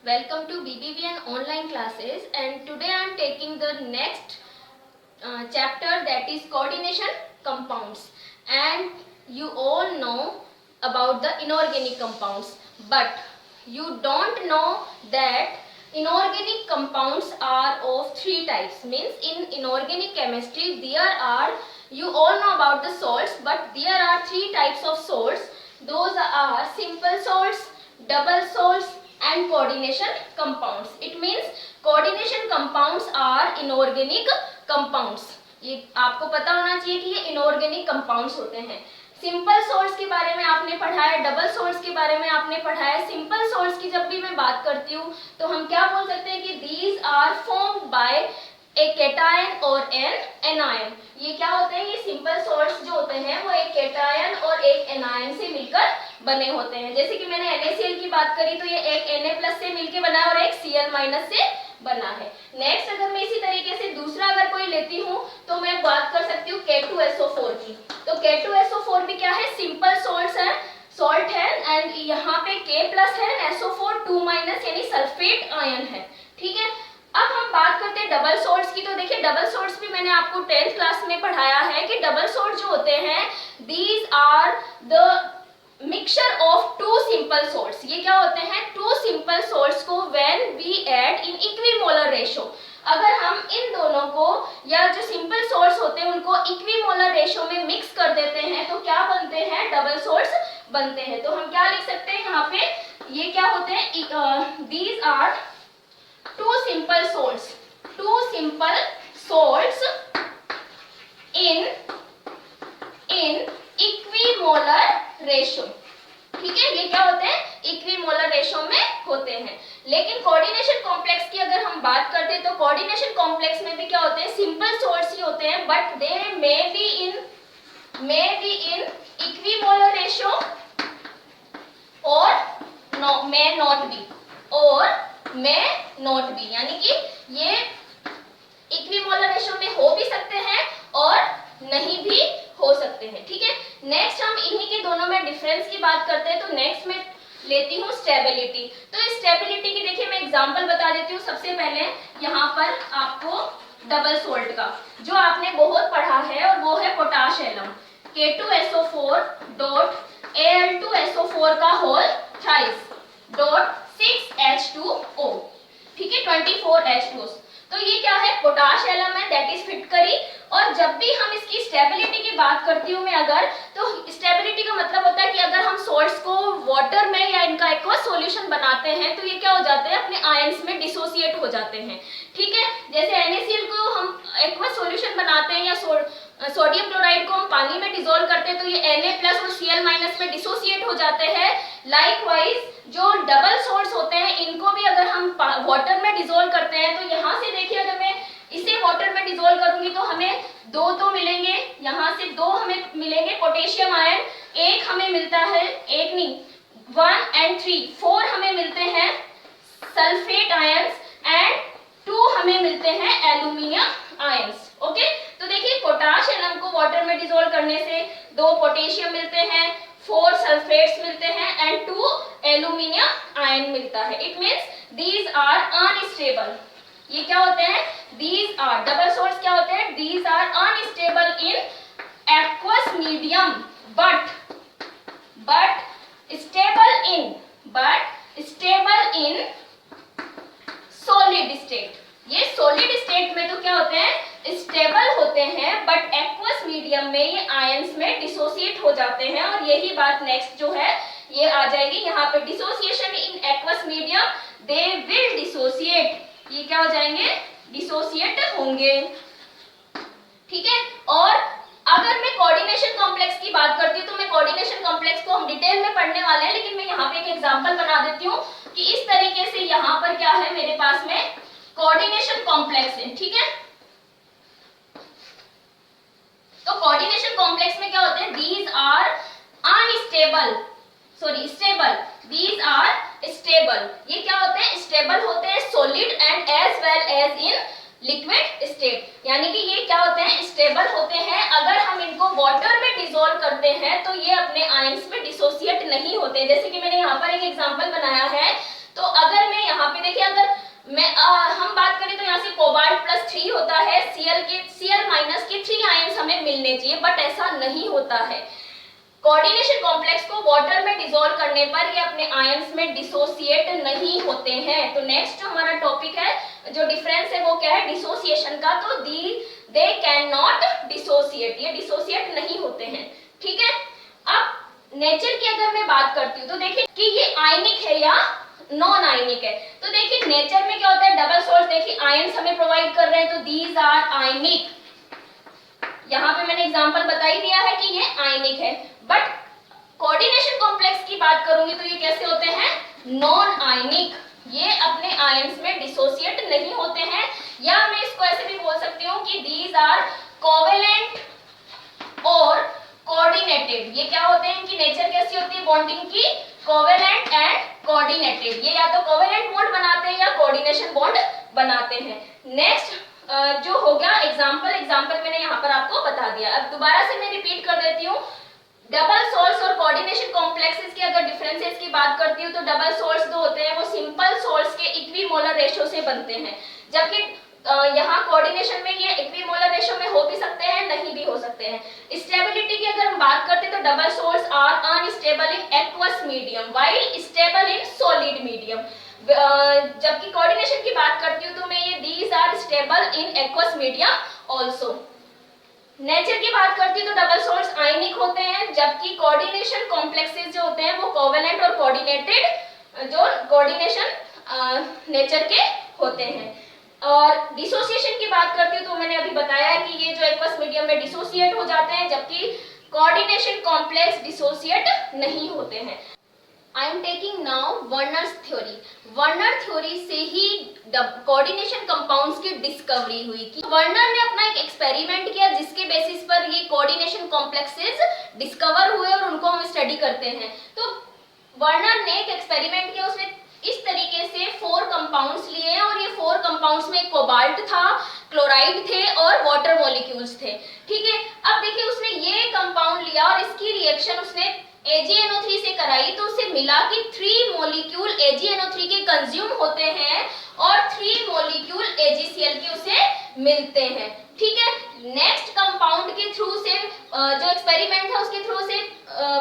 Welcome to BBVN online classes, and today I am taking the next chapter, that is coordination compounds. And you all know about the inorganic compounds, but you don't know that inorganic compounds are of three types. Means in inorganic chemistry there are, you all know about the salts, but there are three types of salts. Those are simple salts, double salts and coordination compounds. It means coordination compounds are inorganic compounds. ये आपको पता होना चाहिए कि ये inorganic compounds होते हैं. Simple salts के बारे में आपने पढ़ा है, डबल सोल्ट्स के बारे में आपने पढ़ा है. सिंपल सोल्ट्स की जब भी मैं बात करती हूँ तो हम क्या बोल सकते हैं कि these are formed by a cation और एन एनायन. ये क्या होते हैं, ये सिंपल सोल्ट्स जो होते हैं वो एक केटायन और एक एनायन से मिलकर बने होते हैं. जैसे कि मैंने NaCl की बात करी तो ये एक Na+ से मिलकर बना है और एक Cl- से बना है. नेक्स्ट अगर मैं इसी तरीके से दूसरा अगर कोई लेती हूँ तो मैं बात कर सकती हूँ K2SO4 की. तो K2SO4 भी क्या है, सिंपल सॉल्ट है एंड यहाँ पे K+ है, SO4 2- यानी सल्फेट आयन है. ठीक है. अब हम बात करते हैं डबल सॉल्ट्स की. तो देखिए डबल सॉल्ट्स भी मैंने आपको 10th क्लास में पढ़ाया है कि डबल सॉल्ट जो होते हैं these are the mixture of two simple salts. ये क्या होते हैं, टू सिंपल सॉल्ट्स को when we add in equimolar ratio. अगर हम इन दोनों को या जो सिंपल सॉल्ट्स होते हैं उनको इक्विमोलर रेशो में मिक्स कर देते हैं तो क्या बनते हैं, डबल सॉल्ट्स बनते हैं. तो हम क्या लिख सकते हैं यहाँ पे, ये क्या होते हैं, these are two simple salts in equimolar ratio. ठीक है, ये क्या होते हैं, इक्विमोलर रेशो में होते हैं. लेकिन कोऑर्डिनेशन कॉम्प्लेक्स की अगर हम बात करते हैं तो कोऑर्डिनेशन कॉम्प्लेक्स में भी क्या होते हैं, सिंपल सॉल्ट्स ही होते हैं, but they may be in equimolar ratio और मे नॉट बी, यानी कि ये इक्विमोलर रेशो में हो भी सकते हैं और नहीं भी हो सकते हैं. ठीक है. नेक्स्ट हम इन्हीं के दोनों में डिफरेंस की बात करते हैं. तो नेक्स्ट मैं लेती हूँ स्टेबिलिटी. तो इस स्टेबिलिटी की देखिए मैं एग्जांपल बता देती हूँ. सबसे पहले यहाँ पर आपको डबल सोल्ट का जो आपने बहुत पढ़ा है और वो है potash alum. K2SO4 dot Al2SO4 का होल थ्राइस डॉट 6H2O. ठीक है, 24H2O. तो ये क्या है, पोटाश एलम है, दैट इज फिटकरी. और जब भी हम इसकी स्टेबिलिटी की बात करती हूँ मैं अगर, तो स्टेबिलिटी का मतलब होता है कि अगर हम सॉल्ट्स को वाटर में या इनका एक्वा सॉल्यूशन बनाते हैं तो ये क्या हो जाते हैं, अपने आयंस में डिसोसिएट हो जाते हैं. ठीक है. जैसे NaCl को हम एक्वा सॉल्यूशन बनाते हैं या सोडियम क्लोराइड को हम पानी में डिसॉल्व करते हैं तो ये Na+ और Cl- में डिसोसिएट हो जाते हैं. लाइकवाइज जो डबल सॉल्ट्स होते हैं इनको भी अगर हम वाटर में डिसॉल्व करते हैं तो यहाँ से देखिए अगर मैं इसे वाटर में डिसॉल्व करूंगी तो हमें दो तो मिलेंगे, यहाँ से दो हमें मिलेंगे पोटेशियम आयन. एक हमें मिलता है, एक नहीं 1 और 3 4 हमें मिलते हैं सल्फेट आयंस एंड 2 हमें मिलते हैं एल्यूमिनियम आयंस. ओके. तो देखिए पोटाश एलम को वाटर में डिसॉल्व करने से 2 पोटेशियम मिलते हैं, 4 सल्फेट्स मिलते हैं एंड 2 एल्यूमिनियम आयन मिलता है. It means these are unstable. ये क्या होते हैं, दीज आर डबल सॉल्ट्स क्या होते हैं, these are unstable in aqueous medium but stable in solid state. ये सॉलिड स्टेट में तो क्या होते हैं, स्टेबल होते हैं, बट एक्वस मीडियम में ये आयंस में डिसोसिएट हो जाते हैं. और यही बात नेक्स्ट जो है ये आ जाएगी यहाँ पे, dissociation in aqueous medium, they will dissociate. ये क्या हो जाएंगे, डिसोसिएट होंगे. ठीक है. और अगर मैं कोऑर्डिनेशन कॉम्प्लेक्स की बात करती हूँ तो मैं कोऑर्डिनेशन कॉम्प्लेक्स को हम डिटेल में पढ़ने वाले हैं, लेकिन मैं यहाँ पे एक एग्जांपल बना देती हूँ कि इस तरीके से यहाँ पर क्या है मेरे पास में कोऑर्डिनेशन कॉम्प्लेक्स है. ठीक है. तो कोऑर्डिनेशन कॉम्प्लेक्स में क्या होते हैं, these are unstable, sorry stable, these are stable. ये क्या होते हैं, स्टेबल होते हैं solid and as well as in liquid state. यानी कि ये क्या होते हैं, स्टेबल होते हैं. अगर हम इनको वाटर में डिसॉल्व करते हैं तो ये अपने आयंस में डिसोसिएट नहीं होते. जैसे कि मैंने यहाँ पर एक एग्जांपल बनाया है. तो अगर मैं यहाँ पे होता है। कोऑर्डिनेशन कॉम्प्लेक्स को वाटर में डिसॉल्व करने पर ये अपने आयंस में डिसोसिएट नहीं होते हैं। तो नेक्स्ट जो हमारा टॉपिक है, जो डिफरेंस है वो क्या है, डिसोसिएशन का। तो दे कैन नॉट डिसोसिएट, ये डिसोसिएट नहीं होते हैं। ठीक है, अब नेचर की अगर मैं बात करती हूँ तो देखिए कि ये आयनिक है या नॉन आयनिक है। तो देखिए नेचर में क्या होता है, डबल सोर्स, देखिए आयंस हमें प्रोवाइड कर रहे हैं, तो दीज आर आयनिक। यहाँ पे मैंने एग्जांपल बता ही दिया है कि ये आयनिक है। बट कोऑर्डिनेशन कॉम्प्लेक्स की बात करूंगी तो ये कैसे होते हैं, नॉन आयनिक, ये अपने आयंस में डिसोसिएट नहीं होते हैं। या मैं इसको ऐसे भी बोल सकती हूँ कि दीज आर कोवेलेंट और कोऑर्डिनेटेड। ये क्या होते हैं, इनकी नेचर कैसी होती है बॉन्डिंग की, कोवेलेंट एंड कोऑर्डिनेटेड। ये या तो कोवेलेंट बॉन्ड बनाते हैं या कोऑर्डिनेशन बॉन्ड बनाते हैं। नेक्स्ट जो हो गया एग्जांपल मैंने यहाँ पर आपको बता दिया। अब दोबारा से मैं रिपीट कर देती हूँ। डबल सोल्स और कोऑर्डिनेशन कॉम्प्लेक्सेस की अगर डिफरेंसेस की बात करती हूँ तो डबल सोल्स जो होते हैं वो सिंपल सोल्स के इक्विमोलर रेशियो से बनते हैं, जबकि यहाँ कोऑर्डिनेशन में ये इक्विमोलर रेशियो में हो भी सकते हैं, नहीं भी हो सकते हैं। स्टेबिलिटी की अगर हम बात करते हैं तो double salts are unstable in aqueous medium while stable in solid medium. जबकि कोऑर्डिनेशन की बात करती हूँ तो मैं ये these are stable in aqueous medium also. Nature की बात करती हूँ तो डबल सोल्स आयनिक होते हैं, जबकि कोऑर्डिनेशन कॉम्प्लेक्सेस जो होते हैं वो कोवेलेंट और कोऑर्डिनेटेड, जो कोऑर्डिनेशन नेचर के होते हैं। और डिसोसिएशन की बात करती हूँ तो मैंने अभी बताया है कि ये जो एक्वस मीडियम में डिसोसिएट हो जाते हैं, जबकि कोऑर्डिनेशन कॉम्प्लेक्स डिसोसिएट नहीं होते हैं। I am taking now Werner's theory. Werner theory से ही कोऑर्डिनेशन कंपाउंड्स की डिस्कवरी हुई कि वर्नर ने अपना एक एक्सपेरिमेंट किया जिसके बेसिस पर ये कोऑर्डिनेशन कॉम्प्लेक्सेस डिस्कवर हुए और उनको हम स्टडी करते हैं। तो वर्नर ने एक एक्सपेरिमेंट किया, उसने इस तरीके से 4 कंपाउंड्स लिए और ये 4 कंपाउंड्स में कोबाल्ट था, क्लोराइड थे और वाटर मॉलिक्यूल्स थे। ठीक है, अब देखिए उसने ये कंपाउंड लिया और इसकी रिएक्शन उसने AgNO3 से कराई, तो उसे मिला कि 3 मॉलिक्यूल AgNO3 के कंज्यूम होते हैं और 3 मॉलिक्यूल AgCl के उसे मिलते हैं। ठीक है, नेक्स्ट कंपाउंड के थ्रू से जो एक्सपेरिमेंट था उसके थ्रू से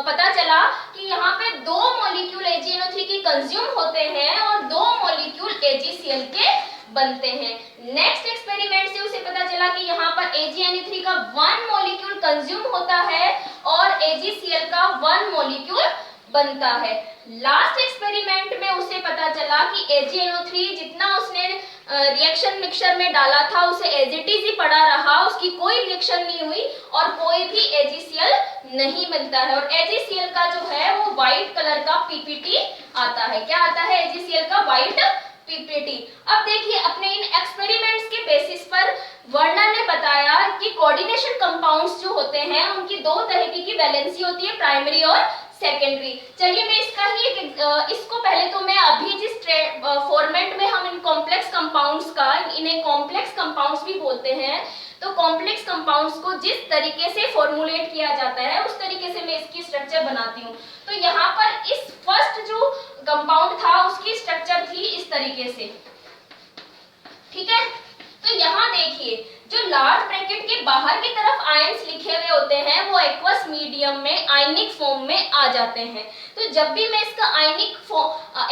पता चला कि यहाँ पे 2 मॉलिक्यूल AgNO3 के कंज्यूम होते हैं और 2 मॉलिक्यूल AgCl के बनते हैं। नेक्स्ट एक्सपेरिमेंट से उसे पता चला कि यहाँ पर AgNO3 का 1 मॉलिक्यूल कंज्यूम होता है और AgCl का 1 मॉलिक्यूल बनता है। लास्ट एक्सपेरिमेंट में उसे पता चला कि AgNO3 जितना उसने रिएक्शन मिक्सचर में डाला था उसे एज इट इज ही पड़ा रहा, उसकी कोई रिएक्शन नहीं हुई और कोई भी AgCl नहीं मिलता है। और AgCl का जो है वो व्हाइट कलर का PPT आता है। क्या आता है AgCl का? White PPT। अब देखिए अपने इन एक्सपेरिमेंट्स के बेसिस पर वर्नर ने बताया कि कोऑर्डिनेशन कंपाउंड्स जो होते हैं उनकी 2 तरीके की वैलेंसी होती है, प्राइमरी और सेकेंडरी। चलिए मैं इसका ही इसको पहले तो मैं अभी जिस फॉर्मेट में हम इन कॉम्प्लेक्स कंपाउंड्स का, इन्हें कॉम्प्लेक्स कंपाउंड्स भी बोलते हैं, तो कॉम्प्लेक्स कंपाउंड्स को जिस तरीके से फॉर्मुलेट किया जाता है उस तरीके से मैं इसकी स्ट्रक्चर बनाती हूँ। तो यहाँ पर इस फर्स्ट जो कंपाउंड था उसकी स्ट्रक्चर थी इस तरीके से। ठीक है, तो यहाँ देखिए जो लार्ज ब्रैकेट के बाहर की तरफ आयंस लिखे हुए होते हैं वो एक्वस मीडियम में आयनिक फॉर्म में आ जाते हैं। तो जब भी मैं इसका आयनिक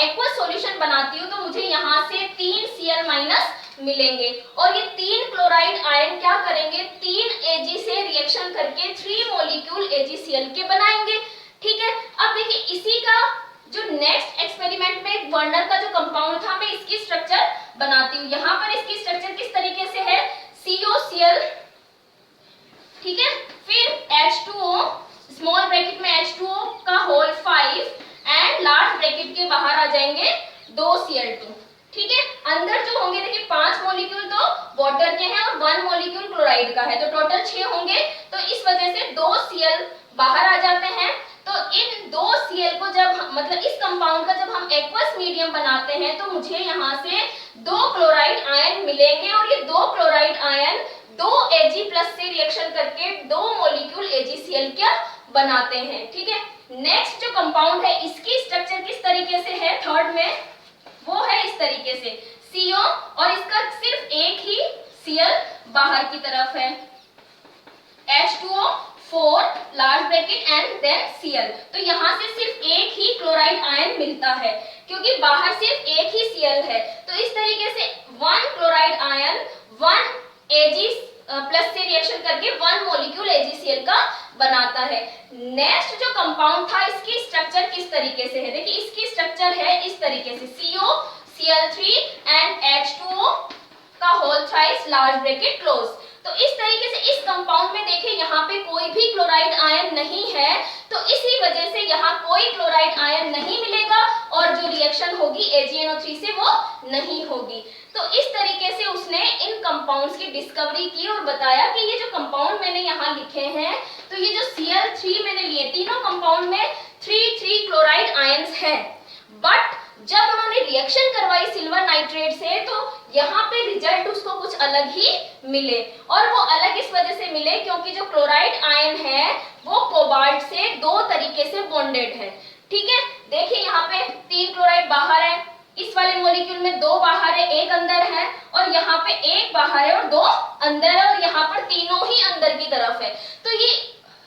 एक्वस सॉल्यूशन बनाती हूँ तो मुझे यहाँ से 3 Cl- मिलेंगे और ये 3 क्लोराइड आयन क्या करेंगे, 3 Ag से रिएक्शन करके 3 मॉलिक्यूल AgCl के बनाएंगे। ठीक है, अब देखिए इसी का जो नेक्स्ट एक्सपेरिमेंट में वर्नर का जो कंपाउंड था मैं इसकी स्ट्रक्चर बनाती हूँ। यहाँ पर इसकी स्ट्रक्चर किस तरीके से है, COCl, ठीक है, फिर H2O, स्मॉल ब्रैकेट में H2O का होल 5 एंड लार्ज ब्रैकेट के बाहर आ जाएंगे 2 Cl2। ठीक है, अंदर जो होंगे देखिए 5 मॉलिक्यूल तो वाटर के हैं और 1 मॉलिक्यूल क्लोराइड का है, तो टोटल 6 होंगे। तो इस वजह से 2 Cl बाहर आ जाते हैं। तो इन 2 Cl को जब मतलब इस कंपाउंड का जब हम एक्वस मीडियम बनाते हैं तो मुझे यहाँ से 2 क्लोराइड आयन मिलेंगे और ये 2 क्लोराइड आयन 2 Ag+ से रिएक्शन करके 2 मॉलिक्यूल AgCl क्या बनाते हैं। ठीक है, नेक्स्ट जो कंपाउंड है इसकी स्ट्रक्चर किस तरीके से है, थर्ड में वो है इस तरीके से CO और इसका सिर्फ एक ही Cl बाहर की तरफ है, H2O 4 large bracket and then Cl। तो यहाँ से सिर्फ एक ही क्लोराइड आयन मिलता है क्योंकि बाहर सिर्फ एक ही Cl है। तो इस तरीके से 1 क्लोराइड आयन 1 Ag प्लस से रिएक्शन करके 1 मॉलिक्यूल AgCl का बनाता है। नेक्स्ट जो कंपाउंड था इसकी स्ट्रक्चर किस तरीके से है, देखिए इसकी स्ट्रक्चर है इस तरीके से CO Cl3 एंड H2O का whole thrice large bracket close. तो इस तरीके से इस कंपाउंड में देखिए यहाँ पे कोई भी क्लोराइड आयन नहीं है, तो इसी वजह से यहाँ कोई क्लोराइड आयन नहीं मिलेगा और जो रिएक्शन होगी AgNO3 से वो नहीं होगी। तो इस तरीके से उसने इन कंपाउंड्स की डिस्कवरी की और बताया कि ये जो कंपाउंड मैंने यहाँ लिखे हैं, तो ये जो Cl3 मैंने लिए, तीनों कंपाउंड में 3 क्लोराइड आयंस हैं। बट जब उन्होंने रिएक्शन करवाई सिल्वर नाइट्रेट से तो यहाँ पे रिजल्ट उसको कुछ अलग ही मिले, और वो अलग इस वजह से मिले क्योंकि जो क्लोराइड आयन है वो कोबाल्ट से 2 तरीके से बॉन्डेड है। ठीक है, देखिए यहाँ पे 3 क्लोराइड बाहर है, इस वाले मॉलिक्यूल में 2 बाहर है 1 अंदर है, और यहाँ पे 1 बाहर है और 2 अंदर है, और यहाँ पर तीनों ही अंदर की तरफ है। तो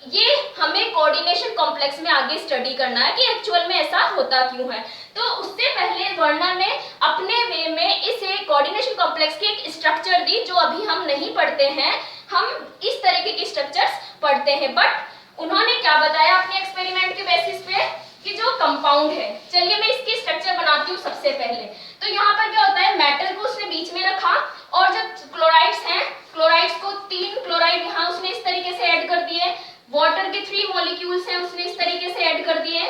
ये हमें कोऑर्डिनेशन कॉम्प्लेक्स में आगे स्टडी करना है कि एक्चुअल में ऐसा होता क्यों है। तो उससे पहले वर्नर ने अपने वे में इसे कोऑर्डिनेशन कॉम्प्लेक्स की एक स्ट्रक्चर दी जो अभी हम नहीं पढ़ते हैं, हम इस तरीके की स्ट्रक्चर्स पढ़ते हैं। बट उन्होंने क्या बताया अपने एक्सपेरिमेंट के बेसिस पे कि जो कंपाउंड है, चलिए मैं इसकी स्ट्रक्चर बनाती हूँ सबसे पहले। तो यहाँ पर क्या होता है, मेटल को उसने बीच में रखा और जो क्लोराइड्स हैं, क्लोराइड्स को 3 क्लोराइड यहाँ उसने इस तरीके से ऐड कर दिए, वाटर के 3 मॉलिक्यूल्स हैं उसने इस तरीके से ऐड कर दिए,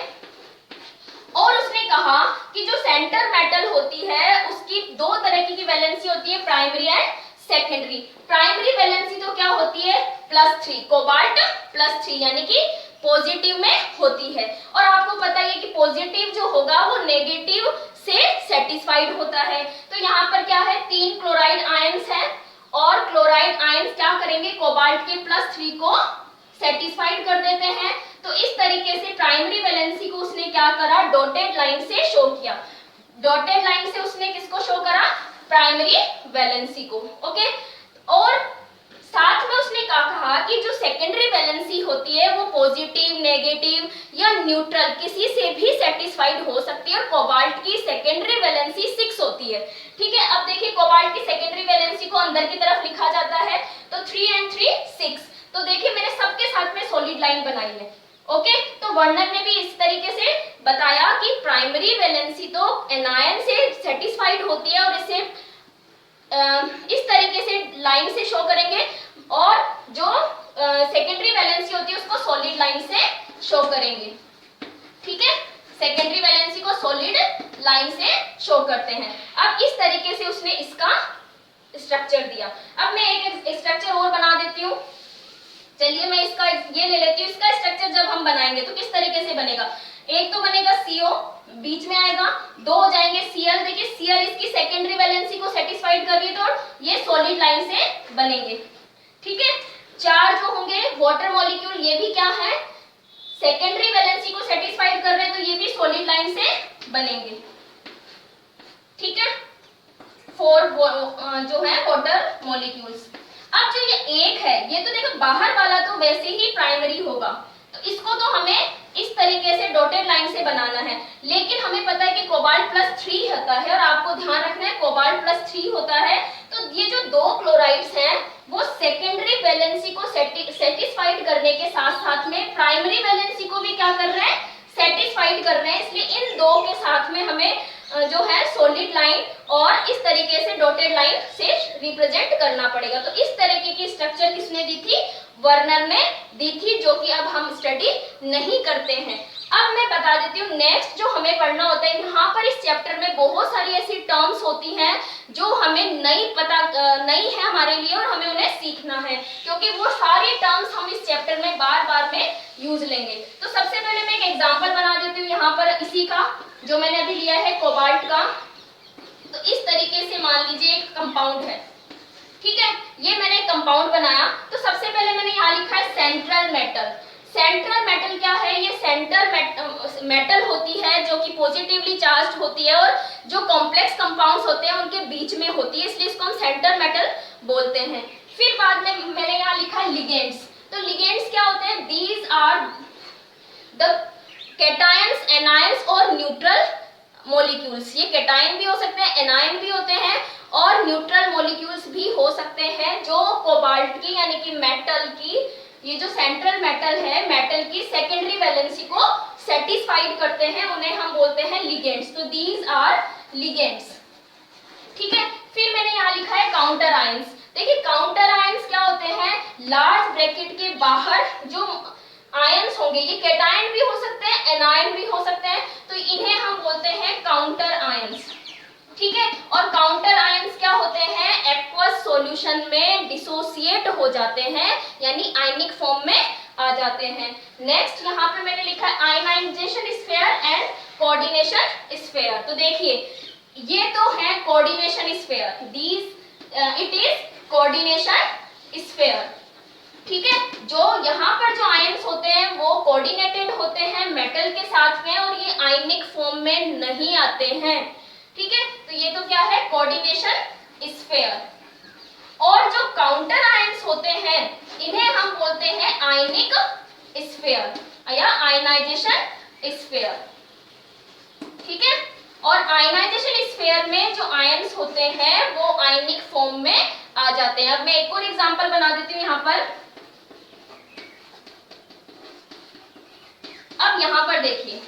और उसने कहा कि जो सेंटर मेटल होती है उसकी 2 तरह की वैलेंसी होती है, primary and secondary. Primary valency तो क्या होती है +3, कोबाल्ट +3 यानी कि पॉजिटिव में होती है, और आपको पता है कि पॉजिटिव जो होगा वो नेगेटिव से सेटिस्फाइड होता है। तो यहाँ पर क्या है, 3 क्लोराइड आयंस हैं और क्लोराइड आयंस क्या करेंगे, कोबाल्ट के +3 को सेटिस्फाइड कर देते हैं। तो इस तरीके से प्राइमरी वैलेंसी को उसने क्या करा, डॉटेड लाइन से शो किया। डॉटेड लाइन से उसने किसको शो करा, प्राइमरी वैलेंसी को। ओके, और साथ में उसने क्या कहा कि जो सेकेंडरी वैलेंसी होती है वो पॉजिटिव, नेगेटिव या न्यूट्रल किसी से भी सेटिस्फाइड हो सकती है, और कोबाल्ट की सेकेंडरी वैलेंसी 6 होती है। ठीक है, अब देखिए कोबाल्ट की सेकेंडरी वैलेंसी को अंदर की तरफ लिखा जाता है, तो 3 and 3 6। तो देखिए मैंने सबके साथ में सॉलिड लाइन बनाई है। ओके, तो वर्नर ने भी इस तरीके से बताया कि प्राइमरी वैलेंसी तो एनायन से सेटिस्फाइड होती है और इसे इस तरीके से लाइन से शो करेंगे, और जो सेकेंडरी वैलेंसी होती है उसको सॉलिड लाइन से शो करेंगे। ठीक है, सेकेंडरी वैलेंसी को सॉलिड लाइन से शो करते हैं। अब इस तरीके से उसने इसका स्ट्रक्चर दिया। अब मैं एक स्ट्रक्चर और बना देती हूँ, चलिए मैं इसका ये ले लेती हूँ। इसका स्ट्रक्चर जब हम बनाएंगे तो किस तरीके से बनेगा, एक तो बनेगा CO, बीच में आएगा, 2 हो जाएंगे Cl। देखिए Cl इसकी सेकेंडरी वैलेंसी को सेटिस्फाइड कर रही है तो ये सॉलिड लाइन से बनेंगे। ठीक है, 4 जो होंगे वाटर मॉलिक्यूल, ये भी क्या है, सेकेंडरी वैलेंसी को सेटिस्फाइड कर रहे हैं, तो ये भी सॉलिड लाइन से बनेंगे। ठीक है, 4 जो है वाटर मॉलिक्यूल्स। अब जो ये 1 है, ये तो देखो बाहर वाला तो वैसे ही प्राइमरी होगा, तो इसको तो हमें इस तरीके से डॉटेड लाइन से बनाना है, लेकिन हमें पता है कि कोबाल्ट +3 होता है, और आपको ध्यान रखना है कोबाल्ट +3 होता है। तो ये जो 2 क्लोराइड्स हैं वो सेकेंडरी वैलेंसी को सेटिस्फाइड करने के साथ साथ में प्राइमरी वैलेंसी को भी क्या कर रहे हैं, सेटिस्फाइड कर रहे हैं। इसलिए इन 2 के साथ में हमें जो है सॉलिड लाइन और इस तरीके से डॉटेड लाइन से रिप्रेजेंट करना पड़ेगा। तो इस तरीके की स्ट्रक्चर किसने दी थी, वर्नर ने दी थी, जो कि अब हम स्टडी नहीं करते हैं। अब मैं बता देती हूँ नेक्स्ट जो हमें पढ़ना होता है। यहाँ पर इस चैप्टर में बहुत सारी ऐसी टर्म्स होती हैं जो हमें नई है हमारे लिए, और हमें उन्हें सीखना है, क्योंकि वो सारी टर्म्स हम इस चैप्टर में बार बार में यूज लेंगे। तो सबसे पहले मैं एक एग्जाम्पल बना देती हूँ यहाँ पर इसी का, जो मैंने अभी लिया है कोबाल्ट का। तो इस तरीके से मान लीजिए एक कंपाउंड है, ठीक है, ये मैंने एक कंपाउंड बनाया। तो सबसे पहले मैंने यहाँ लिखा है सेंट्रल मेटल। सेंट्रल मेटल क्या है, ये सेंटर मेटल होती है जो कि पॉजिटिवली चार्ज होती है, और जो कॉम्प्लेक्स कंपाउंड्स होते हैं उनके बीच में होती है, इसलिए इसको हम सेंटर मेटल बोलते हैं। फिर बाद में मैंने यहाँ लिखा है लिगेंड्स। तो लिगेंड्स क्या होते हैं? These are the cations, anions और न्यूट्रल मॉलिक्यूल्स। ये कैटायन भी हो सकते हैं, एनायन भी होते हैं और न्यूट्रल मॉलिक्यूल्स भी हो सकते हैं, जो कोबाल्ट की यानी कि मेटल की, ये जो सेंट्रल मेटल है, मेटल की सेकेंडरी वैलेंसी को सेटिस्फाइड करते हैं, उन्हें हम बोलते हैं लिगेंड्स। तो दीज आर लिगेंड्स। ठीक है, फिर मैंने यहाँ लिखा है काउंटर आयंस। देखिए काउंटर आयंस क्या होते हैं? लार्ज ब्रैकेट के बाहर जो आयंस होंगे, ये कैटायन भी हो सकते हैं, एनायन भी हो सकते हैं, तो इन्हें हम बोलते हैं काउंटर आयंस। ठीक है, और काउंटर आयंस क्या होते हैं? एक्वस सॉल्यूशन में डिसोसिएट हो जाते हैं, यानी आयनिक फॉर्म में आ जाते हैं। नेक्स्ट यहाँ पे मैंने लिखा है ionization sphere and coordination sphere. तो देखिए ये तो है coordination sphere, these it is coordination sphere. ठीक है, जो यहाँ पर जो आयंस होते हैं वो कोऑर्डिनेटेड होते हैं मेटल के साथ में और ये आयनिक फॉर्म में नहीं आते हैं। ठीक है, तो ये तो क्या है? Coordination sphere. और जो काउंटर आयंस होते हैं इन्हें हम बोलते हैं आयनिक स्फीयर या आयनाइजेशन स्फीयर। ठीक है, और आयनाइजेशन स्फीयर में जो आयंस होते हैं वो आयनिक फॉर्म में आ जाते हैं। अब मैं एक और एग्जांपल बना देती हूँ यहाँ पर। अब यहाँ पर देखिए,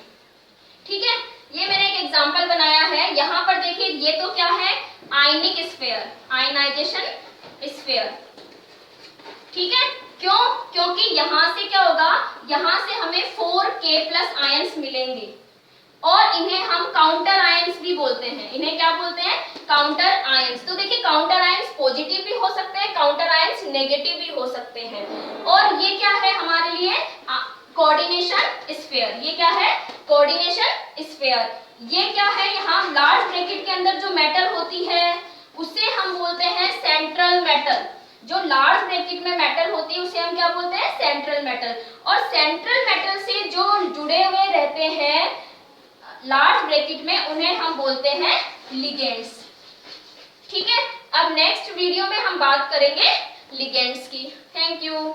ठीक है, ये मैंने एक एग्जांपल बनाया है। यहाँ पर देखिए ये तो क्या है? आयनिक स्फीयर, आयनाइजेशन स्फीयर। ठीक है, क्यों? क्योंकि यहाँ से क्या होगा? यहाँ से हमें 4K+ आयंस मिलेंगे और इन्हें हम काउंटर आयंस भी बोलते हैं। इन्हें क्या बोलते हैं? Counter ions. तो देखिए काउंटर आयंस पॉजिटिव भी हो सकते हैं, काउंटर आयंस नेगेटिव भी हो सकते हैं। और ये क्या है हमारे लिए? Coordination sphere. ये क्या है? Coordination sphere. ये क्या है? यहाँ लार्ज ब्रैकेट के अंदर जो मेटल होती है उसे हम बोलते हैं सेंट्रल मेटल। जो लार्ज ब्रैकेट में मेटल होती है उसे हम क्या बोलते हैं? Central metal. और सेंट्रल मेटल से जो जुड़े हुए रहते हैं लार्ज ब्रैकेट में उन्हें हम बोलते हैं लिगेंड्स। ठीक है, अब नेक्स्ट वीडियो में हम बात करेंगे लिगेंड्स की। Thank you.